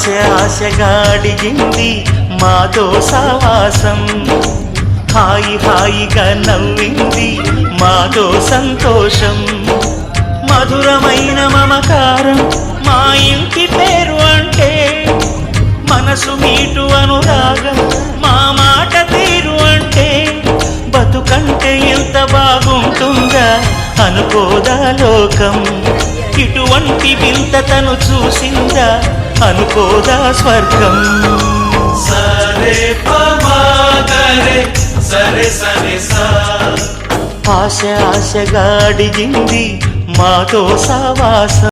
ఆశగా అడిగింది మాతో సావాసం, హాయిగా నవ్వింది మాతో సంతోషం, మధురమైన మమకారం మా ఇంటి పేరు అంటే, మనసు మీటు అనురాగం మా మాట తీరు అంటే, బతుకంటే ఎంత బాగుంటుందా అనుకోదా లోకం, ఇటువంటి వింత తను చూసిందా అనుకోదా స్వర్గం. సరే పమాగరే సరే సరే సా, ఆశగా అడిగింది మాతో సావాసం.